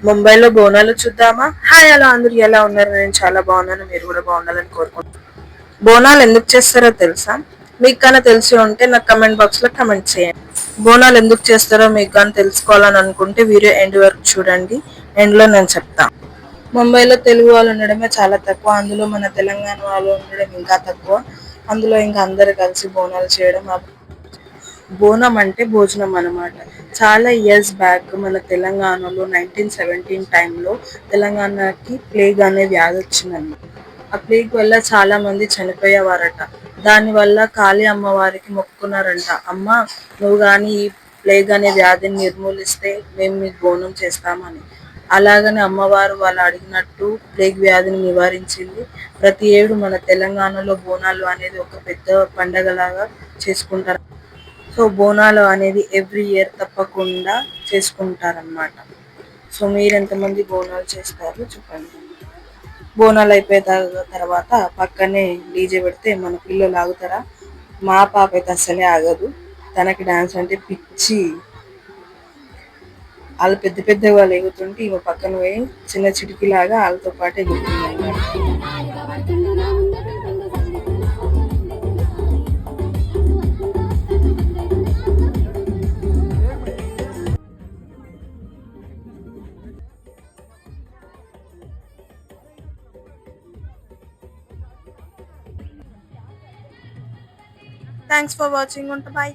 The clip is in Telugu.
ముంబైలో బోనాలు చూద్దామా? హాయ్, అలా అందరూ ఎలా ఉన్నారు? నేను చాలా బాగున్నాను. మీరు కూడా బాగుండాలని కోరుకుంటున్నాను. బోనాలు ఎందుకు చేస్తారో తెలుసా? మీకు కానీ తెలిసి ఉంటే నాకు కమెంట్ బాక్స్ లో కమెంట్ చేయండి. బోనాలు ఎందుకు చేస్తారో మీకు కానీ తెలుసుకోవాలని అనుకుంటే వీడియో ఎండ్ వరకు చూడండి. ఎండ్ లో నేను చెప్తాను. ముంబైలో తెలుగు వాళ్ళు ఉండడమే చాలా తక్కువ, అందులో మన తెలంగాణ వాళ్ళు ఉండడం ఇంకా తక్కువ. అందులో ఇంకా అందరు కలిసి బోనాలు చేయడం. బోనం అంటే భోజనం అన్నమాట. చాలా ఇయర్స్ బ్యాక్ మన తెలంగాణలో 1917 టైంలో తెలంగాణకి ప్లేగ్ అనే వ్యాధి వచ్చిందన్నమాట. ఆ ప్లేగ్ వల్ల చాలా మంది చనిపోయేవారట. దానివల్ల కాళీ అమ్మవారికి మొక్కుకున్నారంట. అమ్మ, నువ్వు కానీ ఈ ప్లేగ్ అనే వ్యాధిని నిర్మూలిస్తే మేము మీకు బోనం చేస్తామని. అలాగని అమ్మవారు వాళ్ళు అడిగినట్టు ప్లేగ్ వ్యాధిని నివారించింది. ప్రతి ఏడు మన తెలంగాణలో బోనాలు అనేది ఒక పెద్ద పండగలాగా చేసుకుంటారు. సో బోనాలు అనేది ఎవ్రీ ఇయర్ తప్పకుండా చేసుకుంటారనమాట. సో మీరు ఎంతమంది బోనాలు చేస్తారు చెప్పండి. బోనాలు అయిపోయిన తర్వాత పక్కనే డీజే పెడితే మన పిల్లలు ఆగుతారా? మా పాప అయితే అస్సలే ఆగదు. తనకి డాన్స్ అంటే పిచ్చి. వాళ్ళు పెద్ద పెద్ద వాళ్ళు ఎగుతుంటే ఇవ పక్కన పోయి చిన్న చిటికీలాగా వాళ్ళతో పాటు ఎగురుతుంది అన్నమాట. Thanks for watching. ఉంటా, బాయ్.